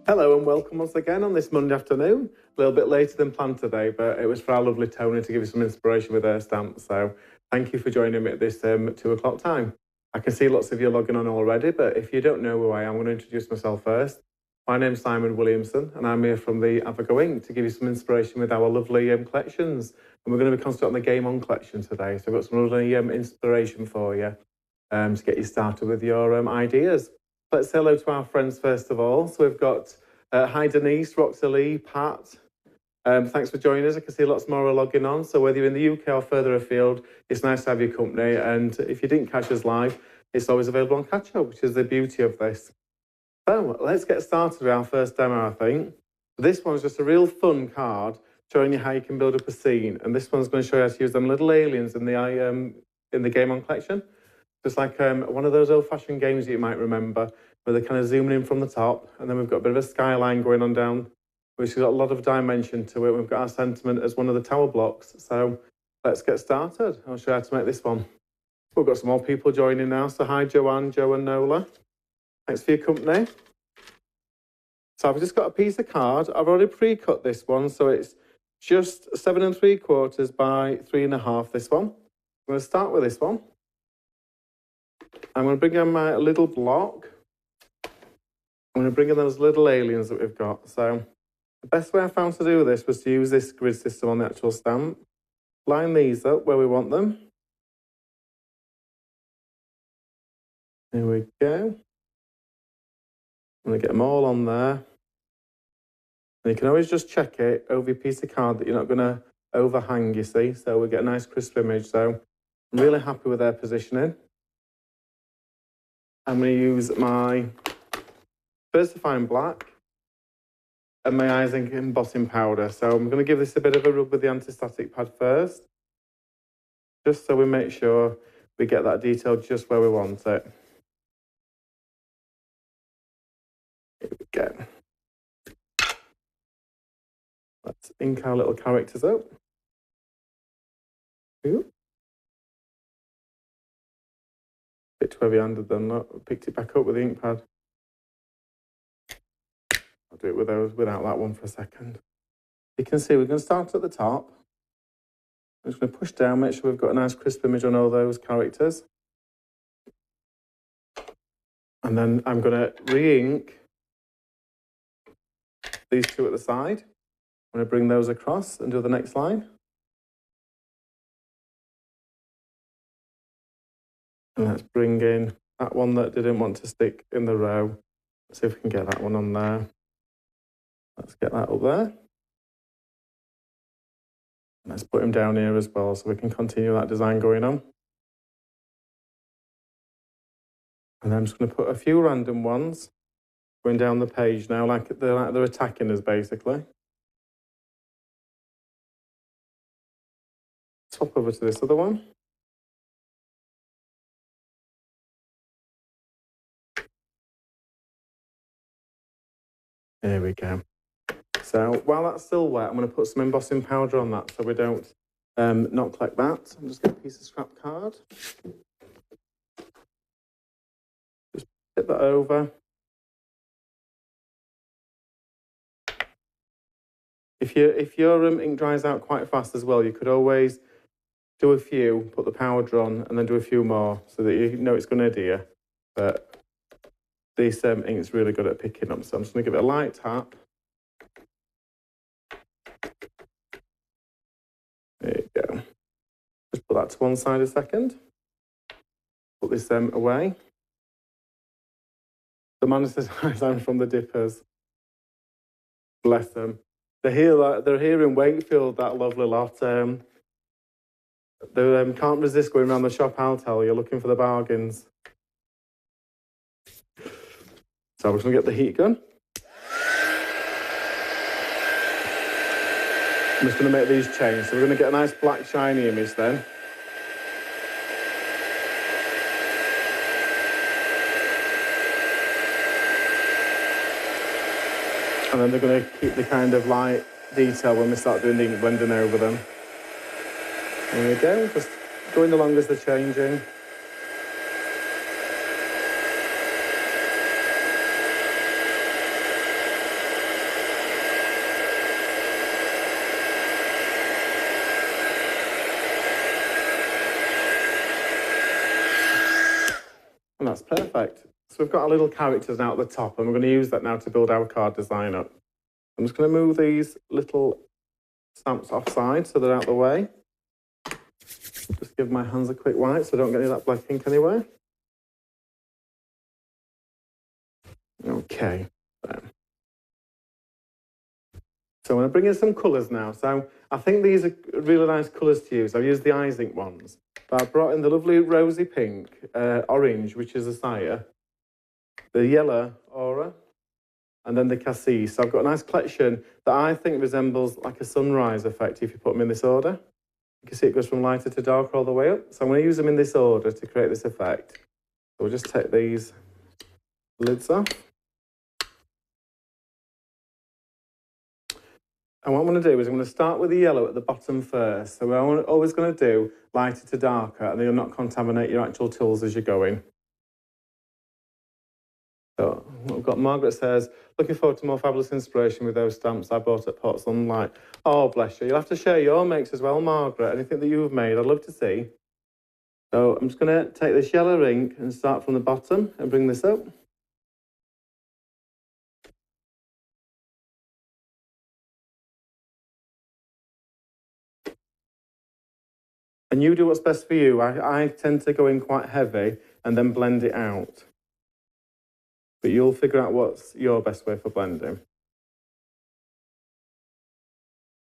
Hello and welcome once again on this Monday afternoon. A little bit later than planned today, but it was for our lovely Tony to give you some inspiration with her stamps. So thank you for joining me at this 2 o'clock time. I can see lots of you logging on already, but if you don't know who I am, I'm going to introduce myself first. My name's Simon Williamson and I'm here from the AVAGO-INK to give you some inspiration with our lovely collections. And we're going to be concentrating on the Game On collection today. So I've got some lovely inspiration for you to get you started with your ideas. Let's say hello to our friends first of all. So we've got hi Denise, Roxalie, Pat. Thanks for joining us. I can see lots more are logging on. So whether you're in the UK or further afield, it's nice to have your company. And if you didn't catch us live, it's always available on Catch Up, which is the beauty of this. So let's get started with our first demo, I think. This one's just a real fun card showing you how you can build up a scene. And this one's going to show you how to use them little aliens in the Game On collection. Just like one of those old-fashioned games that you might remember, where they're kind of zooming in from the top, and then we've got a bit of a skyline going on down, which has got a lot of dimension to it. We've got our sentiment as one of the tower blocks. So let's get started. I'll show you how to make this one. We've got some more people joining now. So hi, Joanne, Joe and Nola. Thanks for your company. So I've just got a piece of card. I've already pre-cut this one, so it's just 7 3/4 by 3.5, this one. I'm going to start with this one. I'm going to bring in my little block. I'm going to bring in those little aliens that we've got. So the best way I found to do this was to use this grid system on the actual stamp. Line these up where we want them. There we go. I'm going to get them all on there. And you can always just check it over your piece of card that you're not going to overhang, you see. So we get a nice crisp image. So I'm really happy with their positioning. I'm going to use my Versifying Black and my AVAGO-INK embossing powder. So I'm going to give this a bit of a rub with the anti-static pad first, just so we make sure we get that detail just where we want it. Here we go. Let's ink our little characters up. Ooh. Bit too heavy-handed then, that picked it back up with the ink pad. I'll do it with those without that one for a second. You can see we're going to start at the top. I'm just going to push down, make sure we've got a nice crisp image on all those characters. And then I'm going to re-ink these two at the side. I'm going to bring those across and do the next line. And let's bring in that one that didn't want to stick in the row. Let's see if we can get that one on there. Let's get that up there. Let's put him down here as well so we can continue that design going on. And then I'm just going to put a few random ones going down the page now, like they're attacking us basically. Swap over to this other one. There we go. So while that's still wet, I'm going to put some embossing powder on that so we don't not collect that. I'm just going to get a piece of scrap card. Just put that over. If your ink dries out quite fast as well, you could always do a few, put the powder on, and then do a few more so that you know it's going to adhere. But this ink is really good at picking up, so I'm just going to give it a light tap. There you go. Just put that to one side a second. Put this away. The man says, I'm from the Dippers. Bless them. They're here in Wakefield, that lovely lot. They can't resist going around the shop, I'll tell you, looking for the bargains. So we're just going to get the heat gun. I'm just going to make these change. So we're going to get a nice black shiny image then. And then they're going to keep the kind of light detail when we start doing the ink blending over them. There we go, just going along as they're changing. Perfect. So we've got our little characters now at the top, and we're going to use that now to build our card design up. I'm just going to move these little stamps offside so they're out of the way. Just give my hands a quick wipe so I don't get any of that black ink anywhere. Okay. So I'm going to bring in some colours now. So I think these are really nice colours to use. I've used the AVAGO-INK ones. But I've brought in the lovely rosy pink, orange, which is a Saya, the yellow aura, and then the cassis. So I've got a nice collection that I think resembles like a sunrise effect if you put them in this order. You can see it goes from lighter to darker all the way up. So I'm going to use them in this order to create this effect. So we'll just take these lids off. And what I'm going to do is I'm going to start with the yellow at the bottom first. So we're always going to do lighter to darker, and then you'll not contaminate your actual tools as you're going. So we've got Margaret says, looking forward to more fabulous inspiration with those stamps I bought at Pot Sunlight. Oh, bless you. You'll have to share your makes as well, Margaret. Anything that you've made, I'd love to see. So I'm just going to take this yellow ink and start from the bottom and bring this up. And you do what's best for you. I tend to go in quite heavy and then blend it out. But you'll figure out what's your best way for blending.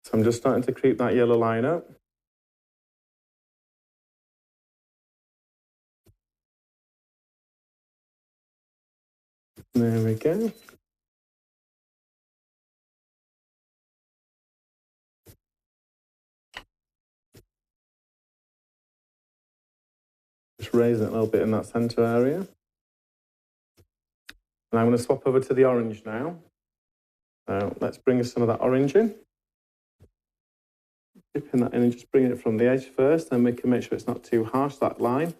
So I'm just starting to creep that yellow line up. There we go. Just raising it a little bit in that centre area. And I'm going to swap over to the orange now. So let's bring some of that orange in. Dipping that in and just bringing it from the edge first, then we can make sure it's not too harsh, that line.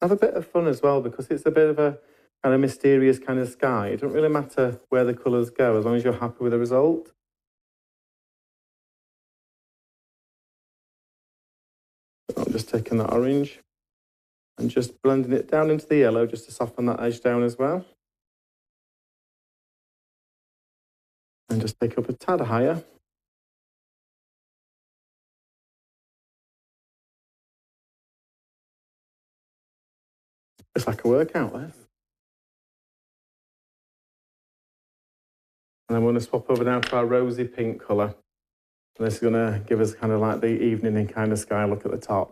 Have a bit of fun as well, because it's a bit of a kind of mysterious kind of sky. It doesn't really matter where the colours go, as long as you're happy with the result. So I'm just taking that orange and just blending it down into the yellow, just to soften that edge down as well. And just pick up a tad higher. It's like a workout, this. And I'm going to swap over now to our rosy pink colour. And this is going to give us kind of like the evening kind of sky look at the top.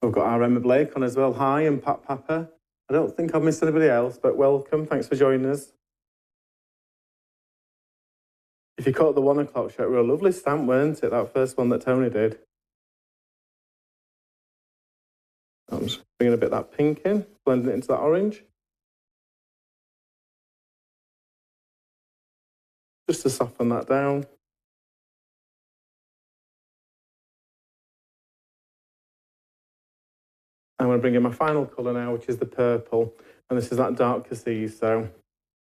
We've got our Emma Blake on as well. Hi, and Pat Papa. I don't think I've missed anybody else, but welcome. Thanks for joining us. If you caught the 1 o'clock show, it was a lovely stamp, weren't it? That first one that Tony did. I'm just bringing a bit of that pink in, blending it into that orange. Just to soften that down. I'm going to bring in my final colour now, which is the purple. And this is that dark cassis. So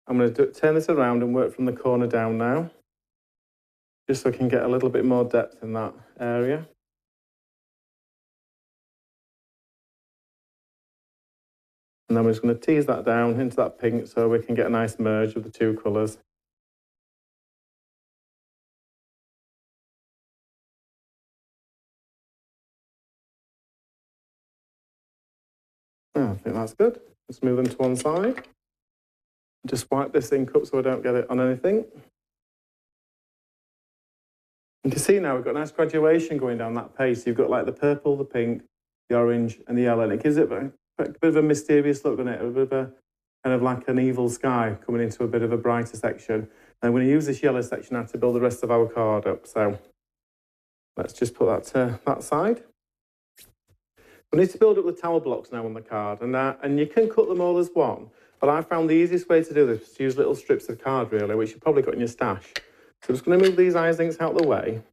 I'm going to turn this around and work from the corner down now, just so I can get a little bit more depth in that area. And then we're just going to tease that down into that pink so we can get a nice merge of the two colours. Oh, I think that's good. Let's move them to one side. Just wipe this ink up so I don't get it on anything. You can see now we've got a nice graduation going down that page. So you've got like the purple, the pink, the orange and the yellow. And it gives it a bit of a mysterious look, doesn't it? A bit of a kind of like an evil sky coming into a bit of a brighter section. And I'm going to use this yellow section now to build the rest of our card up. So let's just put that to that side. We need to build up the tower blocks now on the card, and you can cut them all as one, but I found the easiest way to do this was to use little strips of card, really, which you've probably got in your stash. So I'm just going to move these AVAGO-INKs out of the way.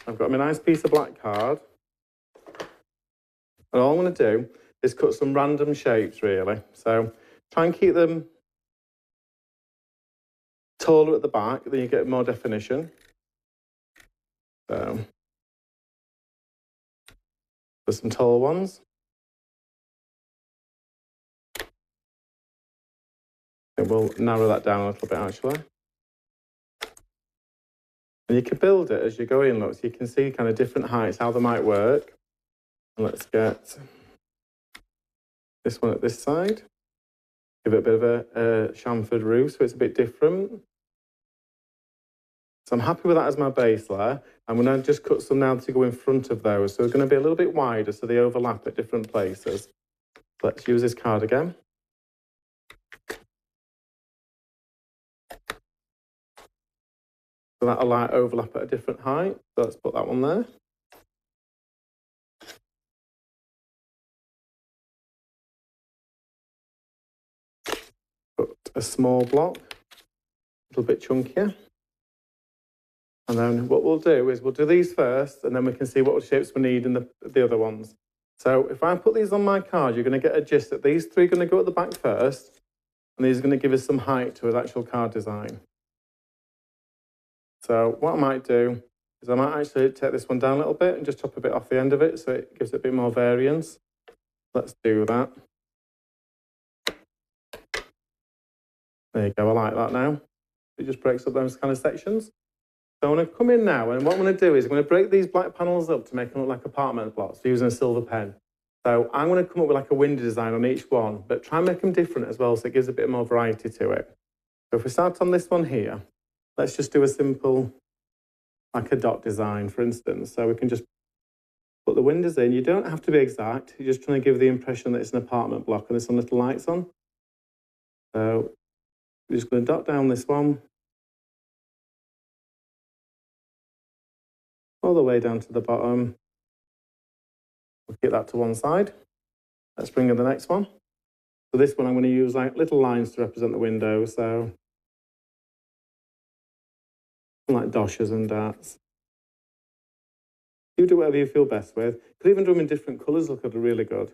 I've got my nice piece of black card, and all I'm going to do is cut some random shapes, really. So try and keep them taller at the back, then you get more definition. So there's some tall ones. It will narrow that down a little bit, actually. And you can build it as you go in, look, so you can see kind of different heights, how they might work. And let's get this one at this side. Give it a bit of a chamfered roof, so it's a bit different. So I'm happy with that as my base layer. I'm going to just cut some now to go in front of those. So it's going to be a little bit wider, so they overlap at different places. Let's use this card again. So that'll like overlap at a different height. So let's put that one there. Put a small block, a little bit chunkier. And then what we'll do is we'll do these first, and then we can see what shapes we need in the other ones. So if I put these on my card, you're going to get a gist that these three are going to go at the back first, and these are going to give us some height to an actual card design. So what I might do is I might actually take this one down a little bit and just chop a bit off the end of it, so it gives it a bit more variance. Let's do that. There you go, I like that now. It just breaks up those kind of sections. So I'm going to come in now, and what I'm going to do is I'm going to break these black panels up to make them look like apartment blocks using a silver pen. So I'm going to come up with like a window design on each one, but try and make them different as well, so it gives a bit more variety to it. So if we start on this one here, let's just do a simple, like a dot design, for instance. So we can just put the windows in. You don't have to be exact. You're just trying to give the impression that it's an apartment block and there's some little lights on. So we're just going to dot down this one, all the way down to the bottom. We'll keep that to one side. Let's bring in the next one. So this one I'm going to use like little lines to represent the window. So like dashes and darts. You do whatever you feel best with. You could even do them in different colours, look really good.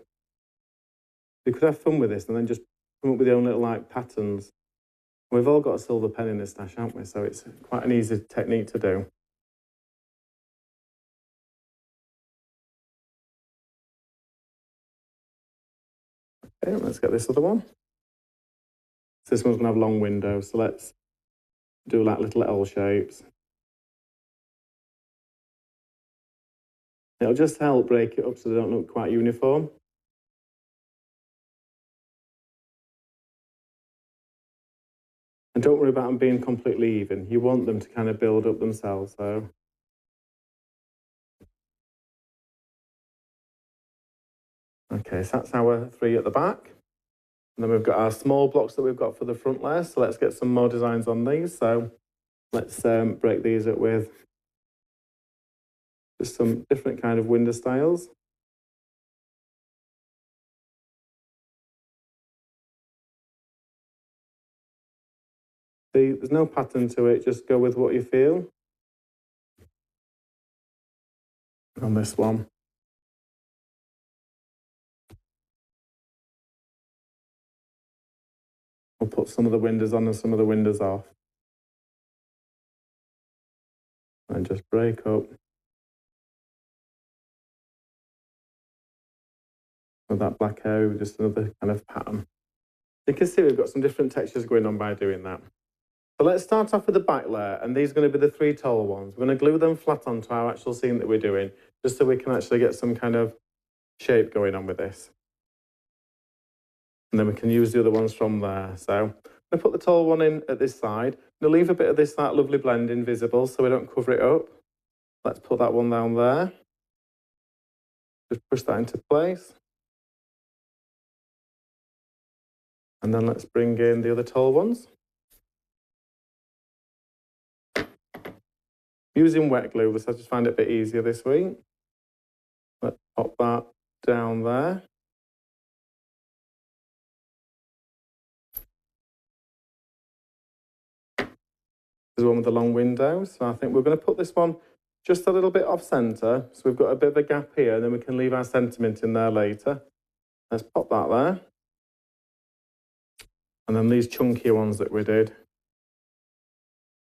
You could have fun with this and then just come up with your own little like patterns. We've all got a silver pen in this stash, haven't we? So it's quite an easy technique to do. Okay, let's get this other one. So this one's going to have long windows, so let's do like little L shapes. It'll just help break it up so they don't look quite uniform. And don't worry about them being completely even. You want them to kind of build up themselves, so. Okay, so that's our three at the back. And then we've got our small blocks that we've got for the front layer. So let's get some more designs on these. So let's break these up with just some different kind of window styles. See, there's no pattern to it, just go with what you feel. On this one. We'll put some of the windows on and some of the windows off. And just break up. With that black area, just another kind of pattern. You can see we've got some different textures going on by doing that. So let's start off with the back layer, and these are going to be the three tall ones. We're going to glue them flat onto our actual scene that we're doing, just so we can actually get some kind of shape going on with this. And then we can use the other ones from there. So I'm going to put the tall one in at this side. I'm going to leave a bit of this, that lovely blend invisible so we don't cover it up. Let's put that one down there. Just push that into place. And then let's bring in the other tall ones. Using wet glue, I just find it a bit easier this week. Let's pop that down there. There's one with the long windows. So I think we're going to put this one just a little bit off centre. So we've got a bit of a gap here, and then we can leave our sentiment in there later. Let's pop that there. And then these chunkier ones that we did.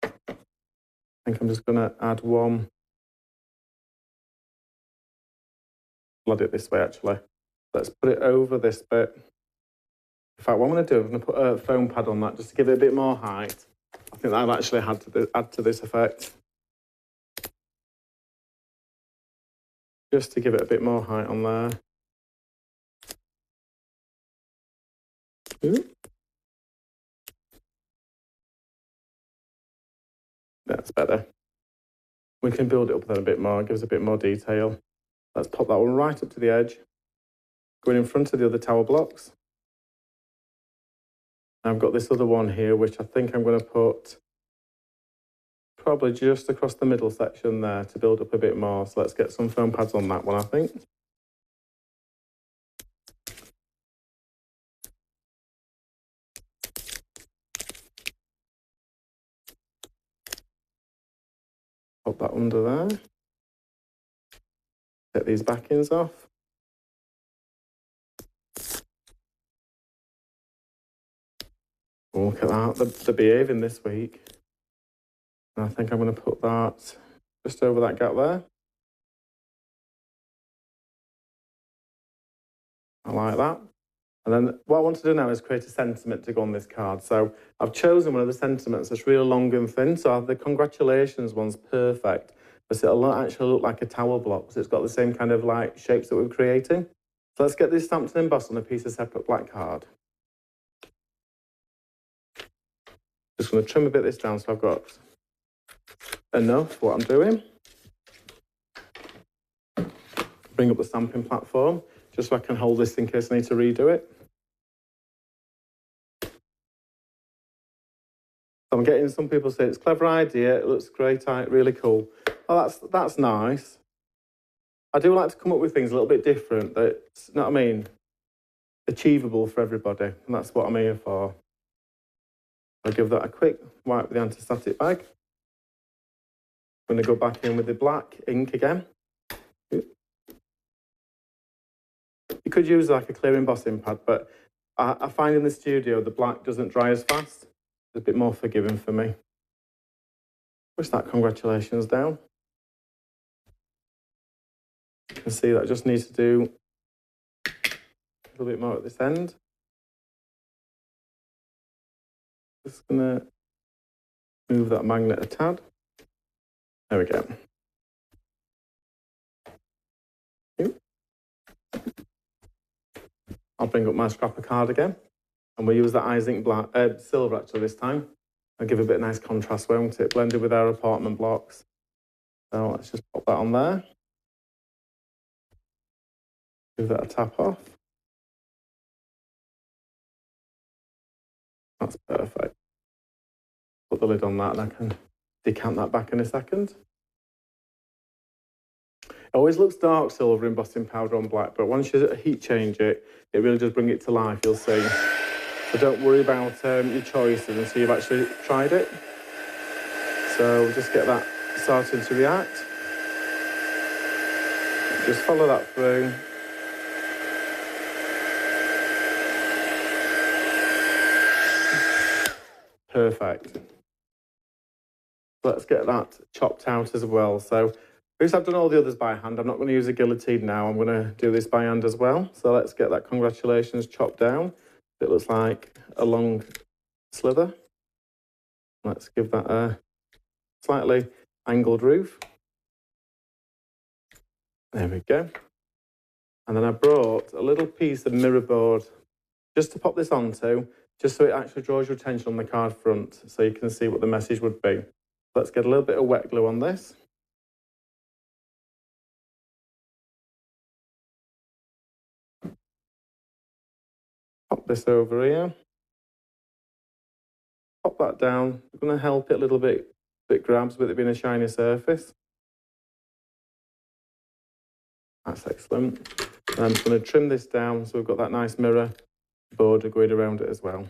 I think I'm just going to add one flood it this way actually. Let's put it over this bit. In fact, what I'm going to do, I'm going to put a foam pad on that just to give it a bit more height. I think that'll actually add to this effect. Just to give it a bit more height on there. Ooh. That's better. We can build it up then a bit more, gives a bit more detail. Let's pop that one right up to the edge. Going in front of the other tower blocks. I've got this other one here, which I think I'm going to put probably just across the middle section there to build up a bit more. So let's get some foam pads on that one, I think. Pop that under there. Get these backings off. Oh, look at that, they're behaving this week. And I think I'm going to put that just over that gap there. I like that. And then what I want to do now is create a sentiment to go on this card. So I've chosen one of the sentiments that's really long and thin. So the congratulations one's perfect, but it'll actually look like a tower block. So it's got the same kind of like shapes that we're creating. So let's get this stamped and embossed on a piece of separate black card. Just going to trim a bit this down so I've got enough for what I'm doing. Bring up the stamping platform just so I can hold this in case I need to redo it. So I'm getting some people say it's a clever idea, it looks great, really cool. Oh, that's nice. I do like to come up with things a little bit different that's, you know what I mean, achievable for everybody, and that's what I'm here for. I'll give that a quick wipe with the anti-static bag. I'm going to go back in with the black ink again. You could use like a clear embossing pad, but I find in the studio the black doesn't dry as fast. It's a bit more forgiving for me. Push that congratulations down. You can see that I just need to do a little bit more at this end. Just going to move that magnet a tad. There we go. I'll bring up my scrapper card again, and we'll use that zinc black, silver actually this time. I'll give a bit of nice contrast, won't it? Blended with our apartment blocks. So let's just pop that on there. Give that a tap off. That's perfect. Put the lid on that and I can decant that back in a second. It always looks dark silver embossing powder on black, but once you heat change it, it really does bring it to life, you'll see. So don't worry about your choices until you've actually tried it. So just get that starting to react. Just follow that through. Perfect. Let's get that chopped out as well. So because I've done all the others by hand, I'm not going to use a guillotine now. I'm going to do this by hand as well. So let's get that congratulations chopped down. It looks like a long slither. Let's give that a slightly angled roof. There we go. And then I brought a little piece of mirror board just to pop this onto, just so it actually draws your attention on the card front, so you can see what the message would be. Let's get a little bit of wet glue on this. Pop this over here. Pop that down. We're going to help it a little bit grabs with it being a shiny surface. That's excellent. And I'm just going to trim this down so we've got that nice mirror border going around it as well.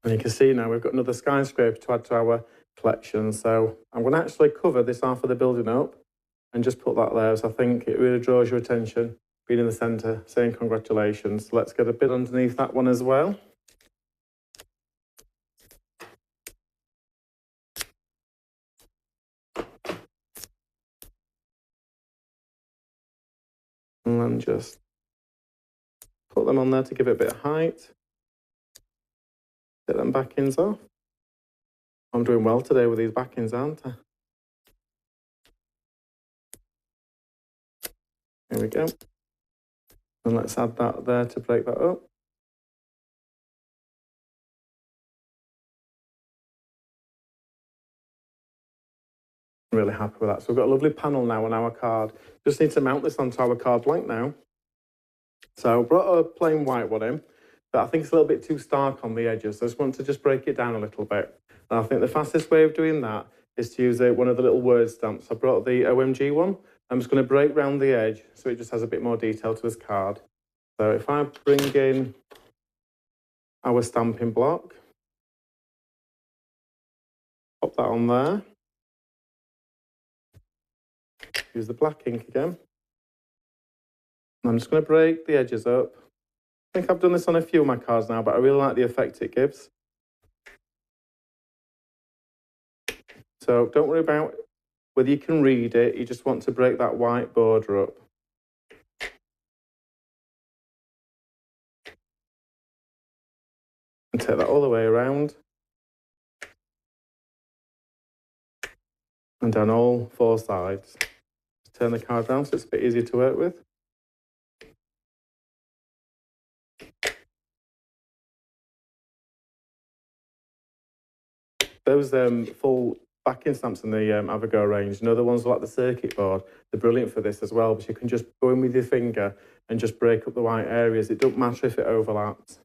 And you can see now we've got another skyscraper to add to our collection. So I'm going to actually cover this half of the building up and just put that there. So I think it really draws your attention, being in the centre, saying congratulations. Let's get a bit underneath that one as well. And then just put them on there to give it a bit of height. Get them backings off. I'm doing well today with these backings, aren't I? Here we go. And let's add that there to break that up. I'm really happy with that. So we've got a lovely panel now on our card. Just need to mount this onto our card blank now. So I brought a plain white one in, but I think it's a little bit too stark on the edges. So I just want to just break it down a little bit. And I think the fastest way of doing that is to use one of the little word stamps. I brought the OMG one. I'm just going to break round the edge so it just has a bit more detail to this card. So if I bring in our stamping block, pop that on there. Use the black ink again. And I'm just going to break the edges up. I think I've done this on a few of my cards now, but I really like the effect it gives. So don't worry about whether you can read it, you just want to break that white border up. And take that all the way around. And down all four sides. Just turn the card around so it's a bit easier to work with. Those full backing stamps in the AVAGO range, you know, the ones like the circuit board, they're brilliant for this as well, because you can just go in with your finger and just break up the white areas. It doesn't matter if it overlaps.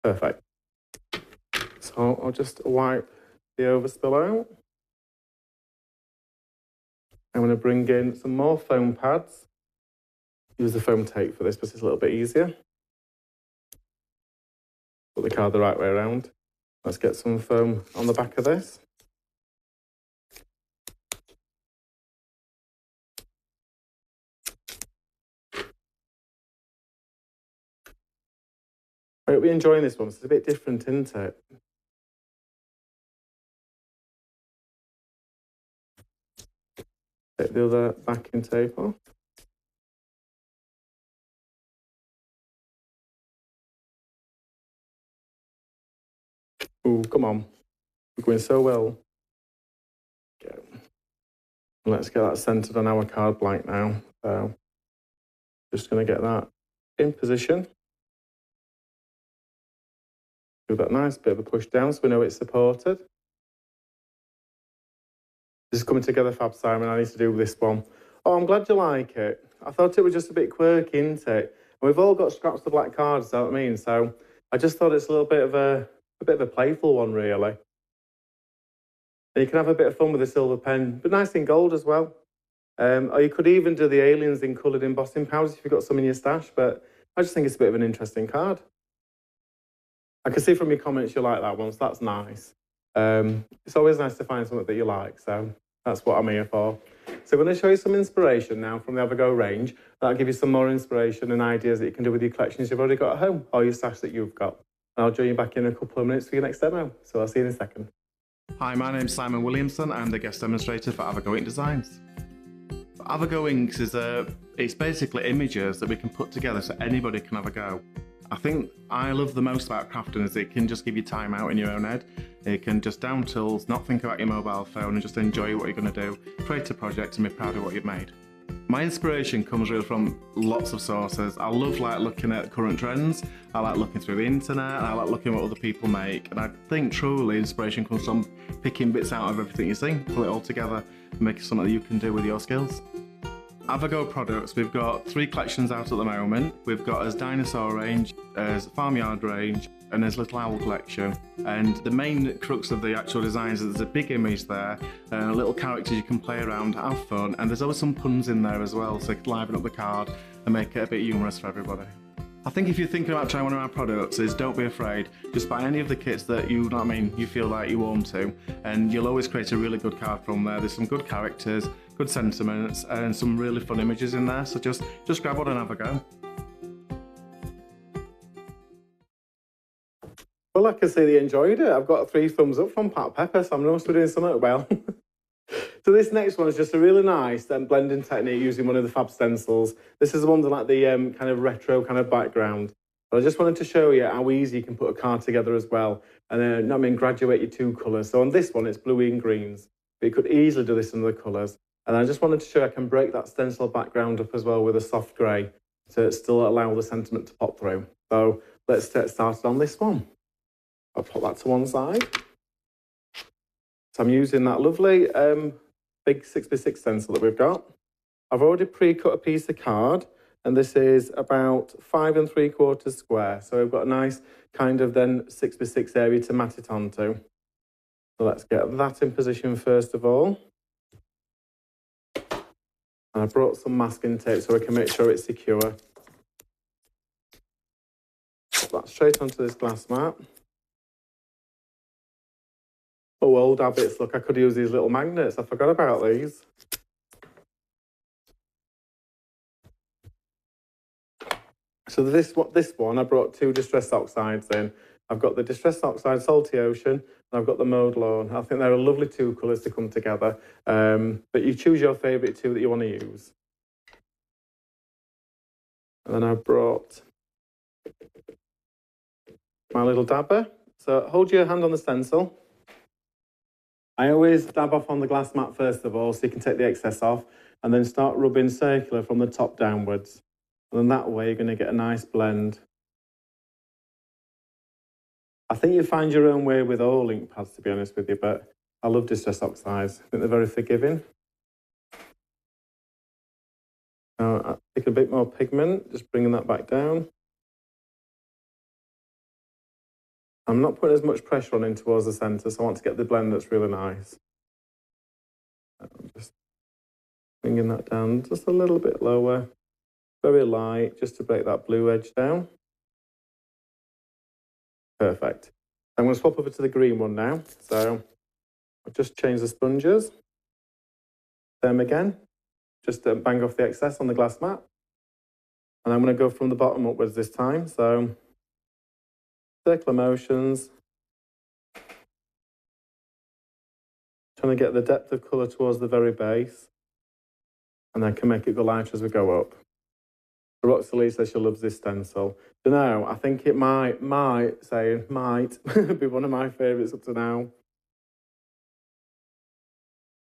Perfect. So I'll just wipe the overspill out. I'm going to bring in some more foam pads. Use the foam tape for this, but it's a little bit easier. Put the card the right way around. Let's get some foam on the back of this. I hope you're enjoying this one. It's a bit different, isn't it? Take the other backing tape off. Ooh, come on. We're going so well. Okay. Let's get that centered on our card blank now. So just going to get that in position. Do that nice bit of a push down so we know it's supported. This is coming together fab, Simon. I need to do this one. Oh, I'm glad you like it. I thought it was just a bit quirky, isn't it? And we've all got scraps of black cards, you know what I mean? So I just thought it's a little bit of a playful one, really. And you can have a bit of fun with a silver pen, but nice in gold as well. Or you could even do the aliens in coloured embossing powders if you've got some in your stash, but I just think it's a bit of an interesting card. I can see from your comments you like that one, so that's nice. It's always nice to find something that you like, so that's what I'm here for. So I'm going to show you some inspiration now from the AVAGO range. That'll give you some more inspiration and ideas that you can do with your collections you've already got at home or your stash that you've got. And I'll join you back in a couple of minutes for your next demo, so I'll see you in a second. Hi, my name's Simon Williamson. I'm the guest demonstrator for AVAGO-INK Designs. AVAGO-INKs it's basically images that we can put together so anybody can have a go. I think I love the most about crafting is it can just give you time out in your own head. It can just down tools, not think about your mobile phone and just enjoy what you're going to do, create a project and be proud of what you've made. My inspiration comes really from lots of sources. I love looking at current trends, I like looking through the internet, and I like looking at what other people make. And I think truly inspiration comes from picking bits out of everything you see, pull it all together and make it something that you can do with your skills. AVAGO products, we've got 3 collections out at the moment. We've got as Dinosaur range, as Farmyard range, and as Little Owl collection. And the main crux of the actual designs is there's a big image there, little characters you can play around, have fun, and there's always some puns in there as well, so you can liven up the card and make it a bit humorous for everybody. I think if you're thinking about trying one of our products, don't be afraid. Just buy any of the kits that you feel like you want to, and you'll always create a really good card from there. There's some good characters, good sentiments, and some really fun images in there. So just grab one and have a go. Well, I can see they enjoyed it. I've got 3 thumbs up from Pat Pepper, so I must be doing something well. So this next one is just a really nice blending technique using one of the fab stencils. This is the one that like the kind of retro kind of background. But I just wanted to show you how easy you can put a card together as well. And then, graduate your two colours. So on this one, it's blue and greens. But you could easily do this in the colours. And I just wanted to show I can break that stencil background up as well with a soft grey to still allow the sentiment to pop through. So let's get started on this one. I'll put that to one side. So I'm using that lovely big 6x6 stencil that we've got. I've already pre-cut a piece of card, and this is about 5 3/4 square. So we've got a nice kind of then 6x6 area to mat it onto. So let's get that in position first of all. And I brought some masking tape so we can make sure it's secure. Put that straight onto this glass mat. Oh, old habits. Look, I could use these little magnets. I forgot about these. So this one, I brought 2 distress oxides in. I've got the distress oxide Salty Ocean, and I've got the Mowed Lawn. I think they're a lovely 2 colours to come together. But you choose your favourite 2 that you want to use. And then I brought my little dabber. So hold your hand on the stencil. I always dab off on the glass mat first of all, so you can take the excess off, and then start rubbing circular from the top downwards. And then that way you're going to get a nice blend. I think you find your own way with all ink pads, to be honest with you, but I love distress oxides. I think they're very forgiving. Now I take a bit more pigment, just bringing that back down. I'm not putting as much pressure on in towards the centre, so I want to get the blend that's really nice. I'm just bringing that down just a little bit lower, very light, just to break that blue edge down. Perfect. I'm going to swap over to the green one now. So I've just changed the sponges. Them again. Just bang off the excess on the glass mat. And I'm going to go from the bottom upwards this time. So circular motions. Trying to get the depth of colour towards the very base. And then can make it go lighter as we go up. Roxalie says she loves this stencil. So now, I think it might be one of my favourites up to now.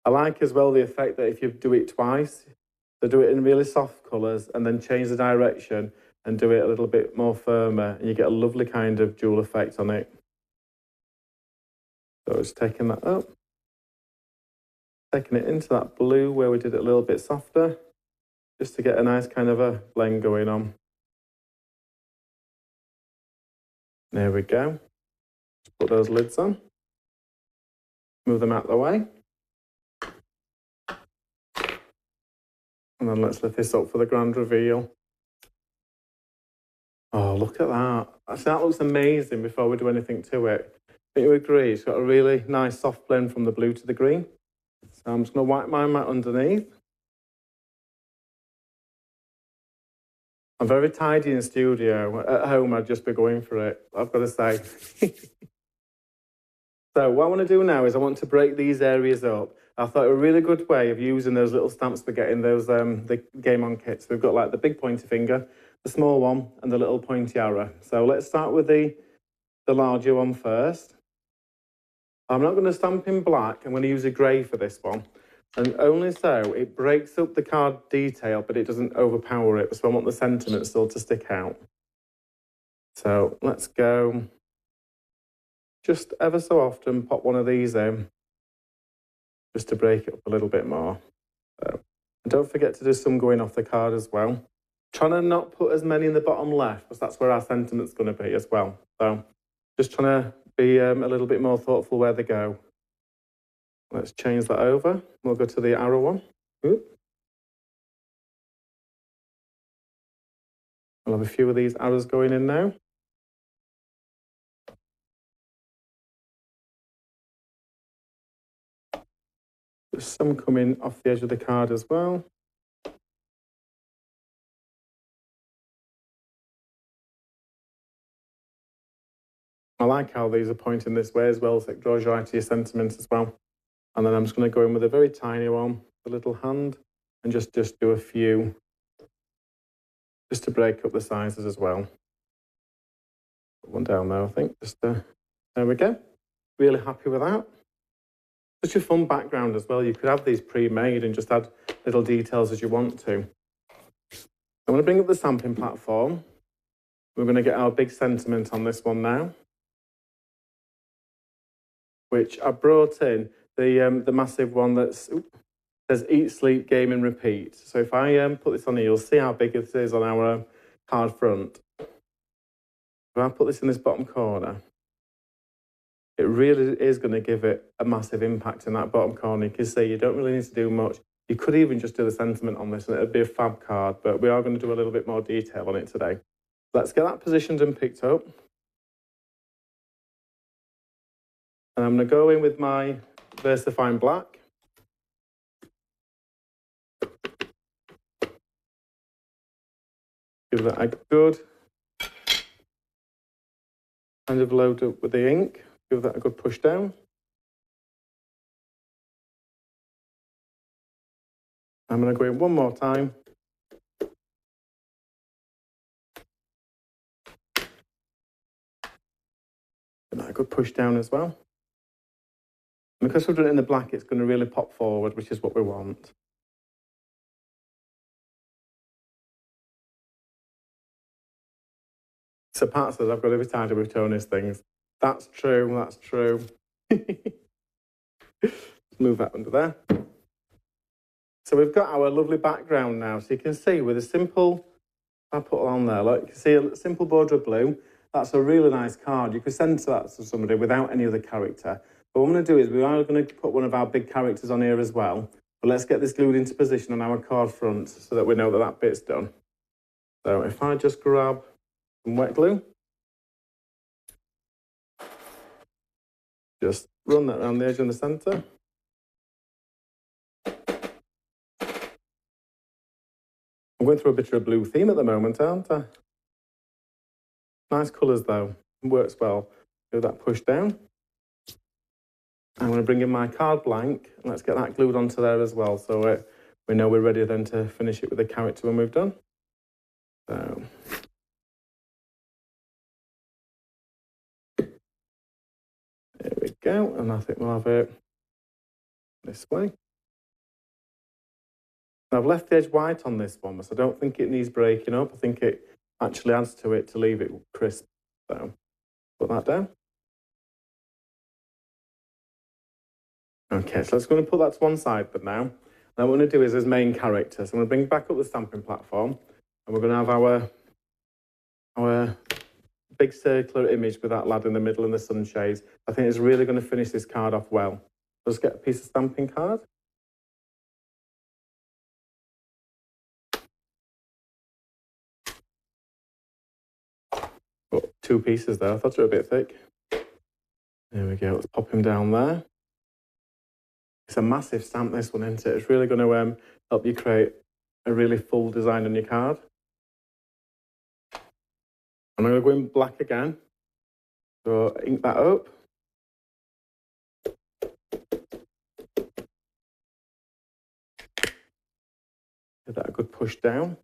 I like as well the effect that if you do it twice, so do it in really soft colours and then change the direction and do it a little bit more firmer, and you get a lovely kind of jewel effect on it. So just taking that up, taking it into that blue where we did it a little bit softer, just to get a nice kind of a blend going on. There we go. Just put those lids on. Move them out of the way. And then let's lift this up for the grand reveal. Oh, look at that. Actually, that looks amazing before we do anything to it. I think you agree? It's got a really nice soft blend from the blue to the green. So I'm just going to wipe my mat underneath. I'm very tidy in the studio. At home, I'd just be going for it, I've got to say. So what I want to do now is I want to break these areas up. I thought a really good way of using those little stamps for getting those the Game On kits. We've got like the big pointy finger, the small one, and the little pointy arrow. So let's start with the larger one first. I'm not going to stamp in black. I'm going to use a grey for this one. And only so it breaks up the card detail, but it doesn't overpower it. So I want the sentiment still to stick out. So let's go just ever so often pop one of these in, just to break it up a little bit more. So, and don't forget to do some going off the card as well. Trying to not put as many in the bottom left, because that's where our sentiment's going to be as well. So just trying to be a little bit more thoughtful where they go. Let's change that over. We'll go to the arrow one. Ooh. I'll have a few of these arrows going in now. There's some coming off the edge of the card as well. I like how these are pointing this way as well, so it draws your eye to your sentiments as well. And then I'm just going to go in with a very tiny one, a little hand, and just do a few, just to break up the sizes as well. Put one down there, I think. There we go. Really happy with that. Such a fun background as well. You could have these pre-made and just add little details as you want to. I'm going to bring up the stamping platform. We're going to get our big sentiment on this one now, which I brought in the massive one that says eat, sleep, game and repeat. So if I put this on here, you'll see how big it is on our card front. If I put this in this bottom corner, it really is going to give it a massive impact in that bottom corner. You can see you don't really need to do much. You could even just do the sentiment on this and it'd be a fab card, but we are going to do a little bit more detail on it today. Let's get that positioned and picked up. And I'm going to go in with my VersaFine Black. Give that a good kind of load up with the ink. Give that a good push down. I'm going to go in one more time. Give that a good push down as well. And because we've done it in the black, it's going to really pop forward, which is what we want. So Pat says, I've got every time with Tony's things. That's true, that's true. Move that under there. So we've got our lovely background now. So you can see with a simple, I put it on there, like you can see a simple border of blue. That's a really nice card. You could send that to somebody without any other character. But what I'm going to do is we are going to put one of our big characters on here as well. But let's get this glued into position on our card front so that we know that that bit's done. So if I just grab some wet glue, just run that around the edge in the centre. I'm going through a bit of a blue theme at the moment, aren't I? Nice colours though, it works well. Do that push down. I'm going to bring in my card blank and let's get that glued onto there as well. So we know we're ready then to finish it with the character when we've done. So. There we go, and I think we'll have it this way. Now, I've left the edge white on this one, so I don't think it needs breaking up. I think it actually adds to it to leave it crisp. So put that down. Okay, so let's go and put that to one side for now. And what I'm going to do is his main character. So I'm going to bring back up the stamping platform, and we're going to have our big circular image with that lad in the middle and the sunshades. I think it's really going to finish this card off well. Let's get a piece of stamping card. Oh, 2 pieces there. I thought they were a bit thick. There we go. Let's pop him down there. It's a massive stamp, this one, isn't it? It's really going to help you create a really full design on your card. I'm going to go in black again. So ink that up. Give that a good push down.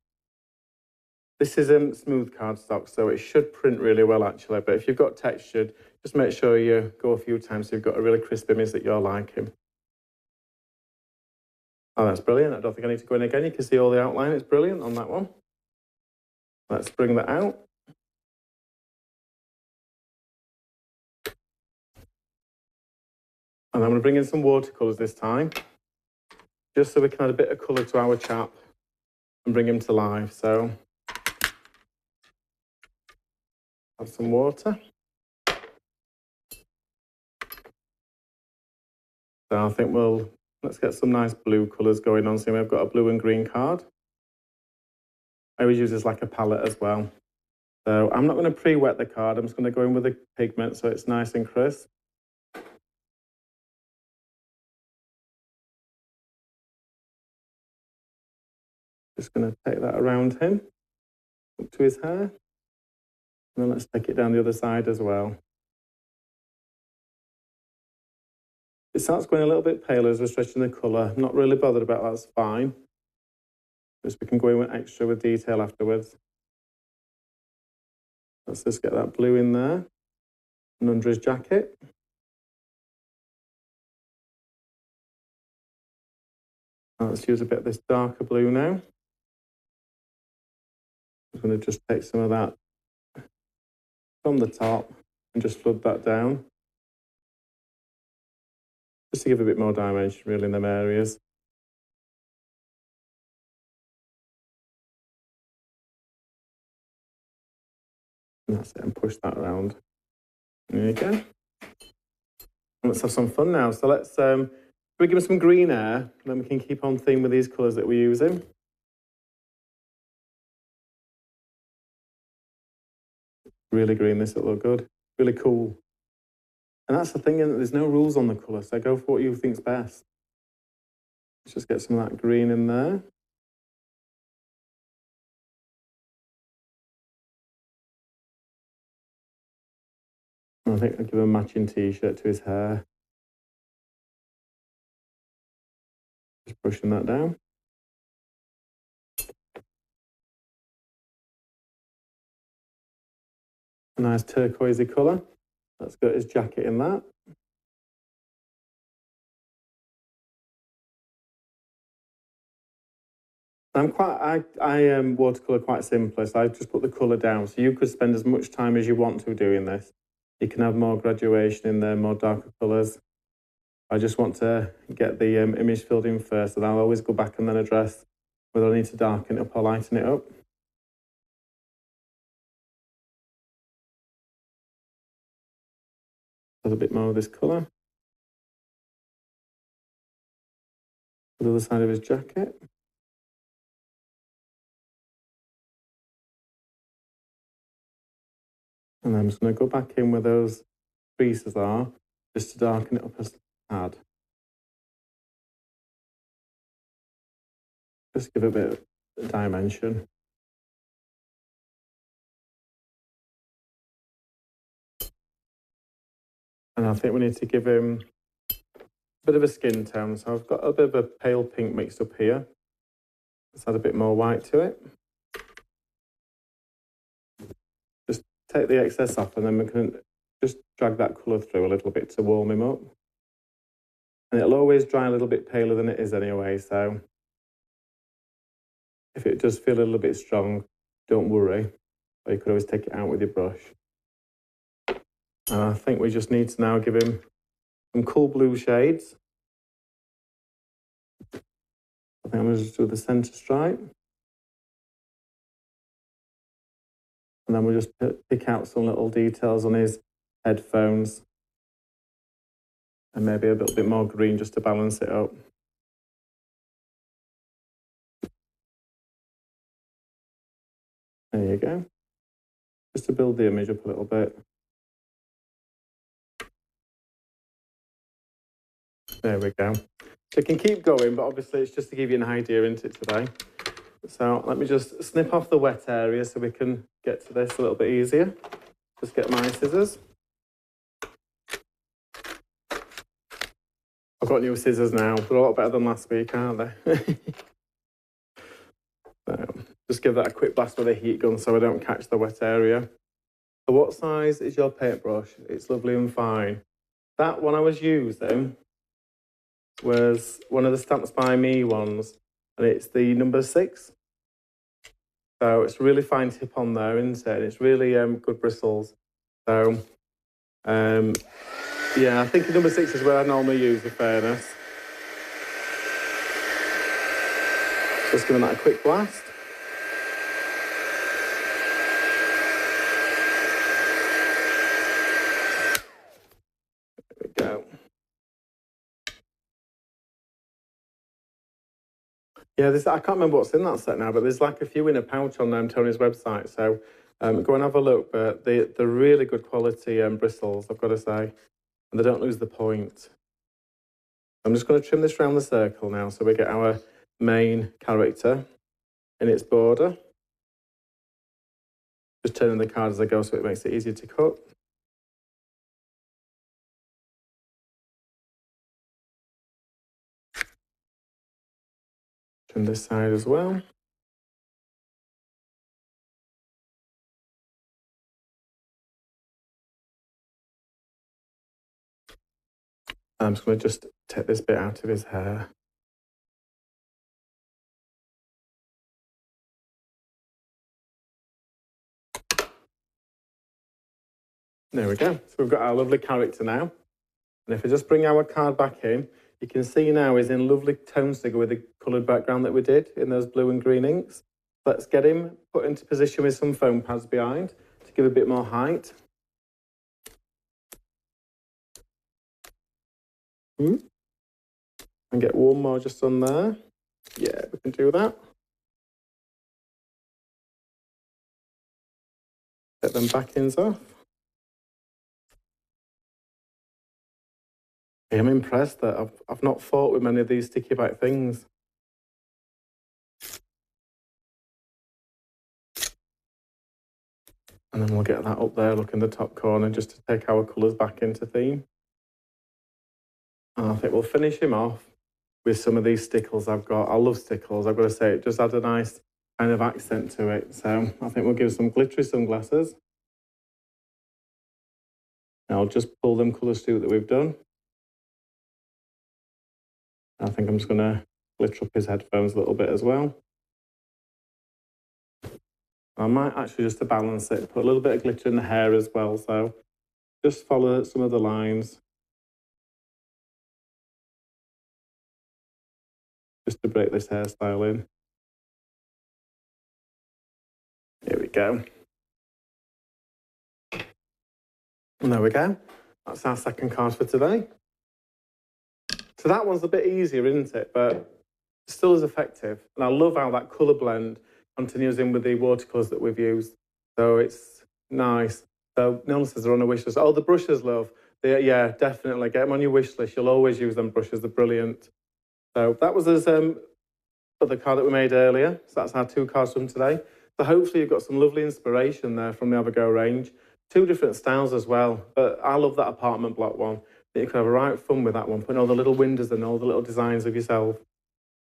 This is smooth cardstock, so it should print really well actually, but if you've got textured, just make sure you go a few times so you've got a really crisp image that you're liking. Oh, that's brilliant. I don't think I need to go in again. You can see all the outline. It's brilliant on that one. Let's bring that out. And I'm going to bring in some watercolours this time, just so we can add a bit of colour to our chap and bring him to life. So, add some water. So I think let's get some nice blue colours going on. So we've got a blue and green card. I always use this like a palette as well. So I'm not going to pre-wet the card. I'm just going to go in with the pigment so it's nice and crisp. Just going to take that around him, up to his hair. And then let's take it down the other side as well. It starts going a little bit paler as we're stretching the colour. I'm not really bothered about that, that's fine. Just we can go in with extra with detail afterwards. Let's just get that blue in there and under his jacket. Now let's use a bit of this darker blue now. I'm going to just take some of that from the top and just flood that down. Just to give a bit more dimension really in them areas. And that's it, and push that around. There you go. Let's have some fun now. So let's we give him some green air, then we can keep on theme with these colours that we're using. Really green, this will look good. Really cool. And that's the thing, isn't it? There's no rules on the colour, so go for what you think's best. Let's just get some of that green in there. I think I'll give him a matching t-shirt to his hair. Just pushing that down. A nice turquoisey colour. Let's get his jacket in that. I watercolour quite simply, so I just put the colour down. So you could spend as much time as you want to doing this. You can have more graduation in there, more darker colours. I just want to get the image filled in first, and I'll always go back and then address whether I need to darken it up or lighten it up. A little bit more of this colour. The other side of his jacket. And then I'm just going to go back in where those creases are, just to darken it up a tad. Just give it a bit of dimension. And I think we need to give him a bit of a skin tone. So I've got a bit of a pale pink mixed up here. Let's add a bit more white to it. Just take the excess off, and then we can just drag that colour through a little bit to warm him up. And it'll always dry a little bit paler than it is anyway, so if it does feel a little bit strong, don't worry. Or you could always take it out with your brush. And I think we just need to now give him some cool blue shades. I think I'm going to just do the centre stripe. And then we'll just pick out some little details on his headphones. And maybe a little bit more green just to balance it up. There you go. Just to build the image up a little bit. There we go. So you can keep going, but obviously it's just to give you an idea into it today. So let me just snip off the wet area so we can get to this a little bit easier. Just get my scissors. I've got new scissors now. They're a lot better than last week, aren't they? So just give that a quick blast with a heat gun so I don't catch the wet area. So what size is your paintbrush? It's lovely and fine. That one I was using was one of the Stamps by Me ones, and it's the number 6. So it's a really fine tip on there, isn't it? And it's really good bristles. So, yeah, I think number 6 is where I normally use, in fairness. Just giving that a quick blast. There we go. Yeah, I can't remember what's in that set now, but there's like a few in a pouch on Tony's website. So go and have a look. But they're really good quality bristles, I've got to say. And they don't lose the point. I'm just going to trim this around the circle now so we get our main character in its border. Just turning the card as I go so it makes it easier to cut. from this side as well. I'm just going to just take this bit out of his hair. There we go. So we've got our lovely character now. And if I just bring our card back in, you can see now he's in lovely tone sticker with the coloured background that we did in those blue and green inks. Let's get him put into position with some foam pads behind to give a bit more height. And get one more just on there. Yeah, we can do that. Get them backings off. I'm impressed that I've not fought with many of these sticky back things. And then we'll get that up there, look in the top corner, just to take our colours back into theme. And I think we'll finish him off with some of these stickles I've got. I love stickles, I've got to say, it just adds a nice kind of accent to it. So I think we'll give some glittery sunglasses. Now I'll just pull them colour suit that we've done. I think I'm just going to glitter up his headphones a little bit as well. I might actually, just to balance it, put a little bit of glitter in the hair as well. So just follow some of the lines. Just to break this hairstyle in. Here we go. And there we go. That's our second card for today. So that one's a bit easier, isn't it? But still as effective. And I love how that colour blend continues in with the watercolours that we've used. So it's nice. So Neil says they're on a wish list. Oh, the brushes, love. Yeah, definitely. Get them on your wish list. You'll always use them brushes. They're brilliant. So that was the card that we made earlier. So that's our 2 cards from today. So hopefully you've got some lovely inspiration there from the AVAGO range. 2 different styles as well. But I love that apartment block one. You can have a right fun with that one, putting all the little windows and all the little designs of yourself.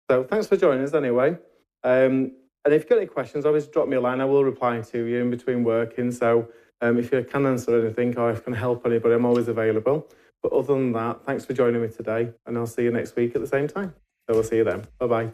So thanks for joining us anyway. And if you've got any questions, obviously drop me a line. I will reply to you in between working. So if you can answer anything or if I can help anybody, I'm always available. But other than that, thanks for joining me today. And I'll see you next week at the same time. So we'll see you then. Bye-bye.